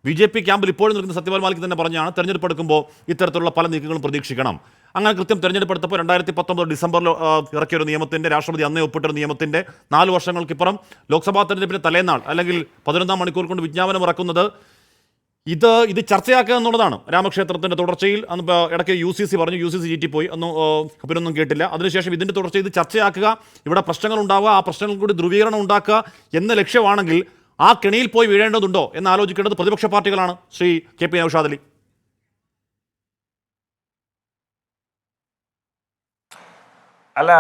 BJP ക്യാമ്പിൽ ഇപ്പോഴും നിൽക്കുന്ന സത്യപാൽ മാലിക് തന്നെ പറഞ്ഞാണ് തെരഞ്ഞെടുപ്പ് എടുക്കുമ്പോൾ ഇത്തരത്തിലുള്ള പല നീക്കങ്ങളും പ്രതീക്ഷിക്കണം. അങ്ങനെ കൃത്യം തെരഞ്ഞെടുപ്പ് എടുത്തപ്പോൾ 2019 ഡിസംബറിൽ ഇറക്കിയൊരു നിയമത്തിൻ്റെ, രാഷ്ട്രപതി അന്നേ ഒപ്പിട്ടൊരു നിയമത്തിൻ്റെ 4 വർഷങ്ങൾക്കിപ്പുറം ലോക്സഭാ തെരഞ്ഞെടുപ്പിൻ്റെ തലേന്നാൾ അല്ലെങ്കിൽ 11 മണിക്കൂർ കൊണ്ട് വിജ്ഞാപനം ഇറക്കുന്നത് ഇത് ചർച്ചയാക്കുക എന്നുള്ളതാണ്. രാമക്ഷേത്രത്തിൻ്റെ തുടർച്ചയിൽ അന്ന് ഇടയ്ക്ക് UCC പറഞ്ഞു, UCC ചീറ്റിപ്പോയി, പിന്നൊന്നും കേട്ടില്ല. അതിനുശേഷം ഇതിൻ്റെ തുടർച്ച ഇത് ചർച്ചയാക്കുക, ഇവിടെ പ്രശ്നങ്ങൾ ഉണ്ടാവുക, ആ പ്രശ്നങ്ങൾ കൂടി ധ്രുവീകരണം ഉണ്ടാക്കുക എന്ന ലക്ഷ്യമാണെങ്കിൽ ആ കെണിയിൽ പോയി വീഴേണ്ടതുണ്ടോ എന്ന് ആലോചിക്കേണ്ടത് പ്രതിപക്ഷ പാർട്ടികളാണ്. ശ്രീ KP നൗഷാദ് അലി. അല്ല,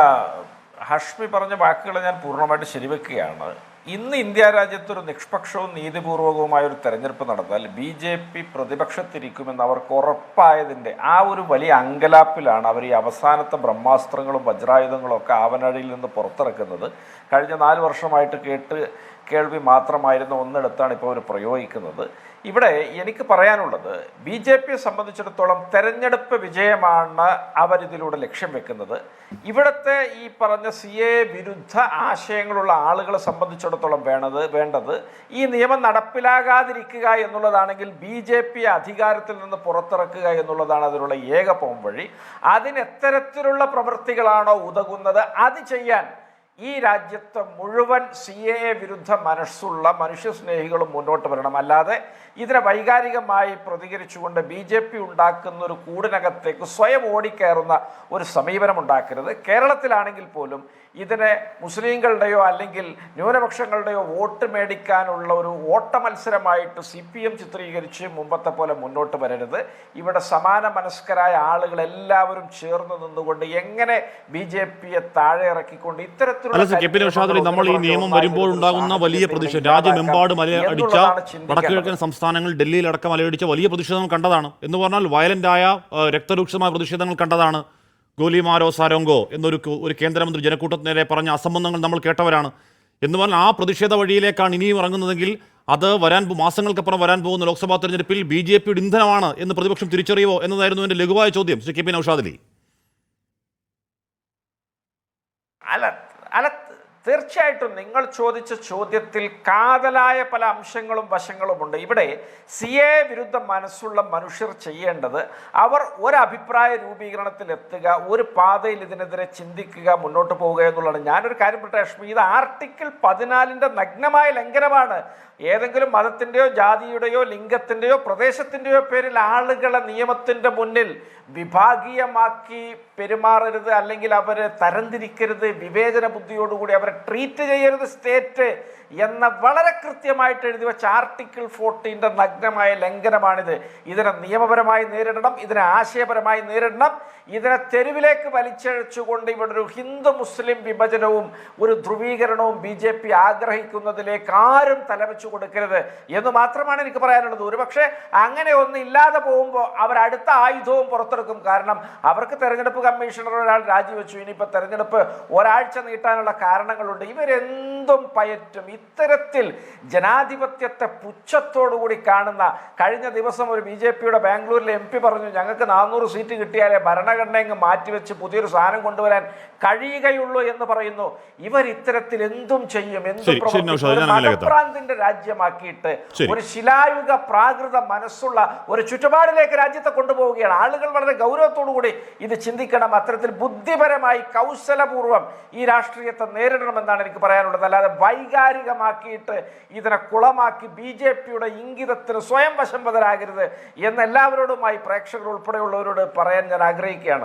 ഹഷ്മി പറഞ്ഞ വാക്കുകൾ ഞാൻ പൂർണ്ണമായിട്ട് ശരിവെക്കുകയാണ്. ഇന്ന് ഇന്ത്യ രാജ്യത്തൊരു നിഷ്പക്ഷവും നീതിപൂർവകവുമായ ഒരു തെരഞ്ഞെടുപ്പ് നടന്നാൽ BJP പ്രതിപക്ഷത്തിരിക്കുമെന്ന് അവർക്ക് ഉറപ്പായതിൻ്റെ ആ ഒരു വലിയ അങ്കലാപ്പിലാണ് അവർ ഈ അവസാനത്തെ ബ്രഹ്മാസ്ത്രങ്ങളും വജ്രായുധങ്ങളും ഒക്കെ ആവനാഴിയിൽ നിന്ന് പുറത്തിറക്കുന്നത്. കഴിഞ്ഞ 4 വർഷമായിട്ട് കേൾവി മാത്രമായിരുന്ന ഒന്നെടുത്താണ് ഇപ്പോൾ അവർ പ്രയോഗിക്കുന്നത്. ഇവിടെ എനിക്ക് പറയാനുള്ളത്, BJPയെ സംബന്ധിച്ചിടത്തോളം തെരഞ്ഞെടുപ്പ് വിജയമാണ് അവരിതിലൂടെ ലക്ഷ്യം വെക്കുന്നത്. ഇവിടുത്തെ ഈ പറഞ്ഞ CA വിരുദ്ധ ആശയങ്ങളുള്ള ആളുകളെ സംബന്ധിച്ചിടത്തോളം വേണ്ടത് ഈ നിയമം നടപ്പിലാകാതിരിക്കുക എന്നുള്ളതാണെങ്കിൽ BJP അധികാരത്തിൽ നിന്ന് പുറത്തിറക്കുക എന്നുള്ളതാണ് അതിനുള്ള ഏക പോംവഴി. അതിനെത്തരത്തിലുള്ള പ്രവൃത്തികളാണോ ഉതകുന്നത് അത് ചെയ്യാൻ ഈ രാജ്യത്ത് മുഴുവൻ CAA വിരുദ്ധ മനസ്സുള്ള മനുഷ്യസ്നേഹികളും മുന്നോട്ട് വരണം. അല്ലാതെ ഇതിനെ വൈകാരികമായി പ്രതികരിച്ചുകൊണ്ട് BJP ഉണ്ടാക്കുന്ന ഒരു കൂടിനകത്തേക്ക് സ്വയം ഓടിക്കയറുന്ന ഒരു സമീപനം ഉണ്ടാക്കരുത്. കേരളത്തിലാണെങ്കിൽ പോലും ഇതിനെ മുസ്ലിങ്ങളുടെയോ അല്ലെങ്കിൽ ന്യൂനപക്ഷങ്ങളുടെയോ വോട്ട് മേടിക്കാനുള്ള ഒരു ഓട്ട മത്സരമായിട്ട് CPM ചിത്രീകരിച്ച് മുമ്പത്തെ പോലെ മുന്നോട്ട് വരരുത്. ഇവിടെ സമാന മനസ്കരായ ആളുകൾ എല്ലാവരും ചേർന്ന് നിന്നുകൊണ്ട് എങ്ങനെ BJPയെ താഴെ ഇറക്കിക്കൊണ്ട് ഇത്തരത്തിൽ നമ്മൾ ഈ നിയമം വരുമ്പോൾ ഉണ്ടാകുന്ന വലിയ പ്രതിഷേധം, രാജ്യമെമ്പാടും അലയടിച്ച വടക്കുകിഴക്കൻ സംസ്ഥാനങ്ങൾ, ഡൽഹിയിൽ അടക്കം അലയടിച്ച വലിയ പ്രതിഷേധങ്ങൾ കണ്ടതാണ്. എന്ന് പറഞ്ഞാൽ വയലന്റായ രക്തരൂക്ഷമായ പ്രതിഷേധങ്ങൾ കണ്ടതാണ്. ഗോലിമാരോ സാരോങ്കോ എന്നൊരു കേന്ദ്രമന്ത്രി ജനക്കൂട്ടത്തിന് നേരെ പറഞ്ഞ അസംബന്ധങ്ങൾ നമ്മൾ കേട്ടവരാണ്. എന്ന് പറഞ്ഞാൽ ആ പ്രതിഷേധ വഴിയിലേക്കാണ് ഇനിയും ഇറങ്ങുന്നതെങ്കിൽ അത് മാസങ്ങൾക്കപ്പുറം വരാൻ പോകുന്ന ലോക്സഭാ തെരഞ്ഞെടുപ്പിൽ BJPയുടെ ഇന്ധനമാണ് എന്ന് പ്രതിപക്ഷം തിരിച്ചറിയുമോ എന്നതായിരുന്നു എൻ്റെ ലഘുവായ ചോദ്യം. ശ്രീ KP നൗഷാദ് അലി. അല്ല, തീർച്ചയായിട്ടും നിങ്ങൾ ചോദിച്ച ചോദ്യത്തിൽ കാതലായ പല അംശങ്ങളും വശങ്ങളുമുണ്ട്. ഇവിടെ CA വിരുദ്ധ മനസ്സുള്ള മനുഷ്യർ ചെയ്യേണ്ടത് അവർ ഒരഭിപ്രായ രൂപീകരണത്തിൽ എത്തുക, ഒരു പാതയിൽ ഇതിനെതിരെ ചിന്തിക്കുക, മുന്നോട്ട് പോവുക എന്നുള്ളതാണ്. ഞാനൊരു കാര്യം പറയട്ടെ അഷ്മി, ഇത് ആർട്ടിക്കിൾ 14 നഗ്നമായ ലംഘനമാണ്. ഏതെങ്കിലും മതത്തിൻ്റെയോ ജാതിയുടെയോ ലിംഗത്തിൻ്റെയോ പ്രദേശത്തിൻ്റെയോ പേരിൽ ആളുകളെ നിയമത്തിൻ്റെ മുന്നിൽ വിഭാഗീയമാക്കി പെരുമാറരുത്, അല്ലെങ്കിൽ അവരെ തരംതിരിക്കരുത്, വിവേചന ബുദ്ധിയോടുകൂടി അവരെ ട്രീറ്റ് ചെയ്യരുത് സ്റ്റേറ്റ് എന്ന വളരെ കൃത്യമായിട്ട് എഴുതി വെച്ച ആർട്ടിക്കിൾ 14 നഗ്നമായ ലംഘനമാണിത്. ഇതിനെ നിയമപരമായി നേരിടണം, ഇതിനെ ആശയപരമായി നേരിടണം. ഇതിനെ തെരുവിലേക്ക് വലിച്ചഴച്ചുകൊണ്ട് ഇവിടെ ഒരു ഹിന്ദു മുസ്ലിം വിഭജനവും ഒരു ധ്രുവീകരണവും BJP ആഗ്രഹിക്കുന്നതിലേക്ക് ആരും തലവെച്ചു കൊടുക്കരുത് എന്ന് മാത്രമാണ് എനിക്ക് പറയാനുള്ളത്. ഒരുപക്ഷെ അങ്ങനെ ഒന്നും ഇല്ലാതെ പോകുമ്പോൾ അവർ അടുത്ത ആയുധവും പുറത്തെടുക്കും. കാരണം അവർക്ക് തെരഞ്ഞെടുപ്പ് കമ്മീഷണർ ഒരാൾ രാജിവെച്ചു, ഇനിയിപ്പോൾ തെരഞ്ഞെടുപ്പ് ഒരാഴ്ച നീട്ടാനുള്ള കാരണങ്ങളുണ്ട്. ഇവരെന്തും പയറ്റും. ഇത്തരത്തിൽ ജനാധിപത്യത്തെ പുച്ഛത്തോടുകൂടി കാണുന്ന, കഴിഞ്ഞ ദിവസം ഒരു BJPയുടെ ബാംഗ്ലൂരിലെ MP പറഞ്ഞു, ഞങ്ങൾക്ക് 400 സീറ്റ് കിട്ടിയാലേ ഭരണഘടനയങ്ങ് മാറ്റിവെച്ച് പുതിയൊരു സാധനം കൊണ്ടുവരാൻ കഴിയുകയുള്ളൂ എന്ന് പറയുന്നു. ഇവർ ഇത്തരത്തിൽ എന്തും ചെയ്യും, മതഭ്രാന്തിന്റെ രാജ്യമാക്കിയിട്ട് ഒരു ശിലായുഗ പ്രാകൃത മനസ്സുള്ള ഒരു ചുറ്റുപാടിലേക്ക് രാജ്യത്തെ കൊണ്ടുപോവുകയാണ്. ആളുകൾ വളരെ ഗൗരവത്തോടു കൂടി ഇത് ചിന്തിക്കണം. അത്തരത്തിൽ ബുദ്ധിപരമായി കൗശലപൂർവ്വം ഈ രാഷ്ട്രീയത്തെ നേരിടണമെന്നാണ് എനിക്ക് പറയാനുള്ളത്. അല്ലാതെ വൈകാരികമാക്കിയിട്ട് ഇതിനെ കുളമാക്കി BJPയുടെ ഇംഗിതത്തിന് സ്വയം വശംവദരാകരുത് എന്ന് എല്ലാവരോടുമായി പ്രേക്ഷകർ ഉൾപ്പെടെയുള്ളവരോട് പറയാൻ ഞാൻ ആഗ്രഹിക്കുകയാണ്.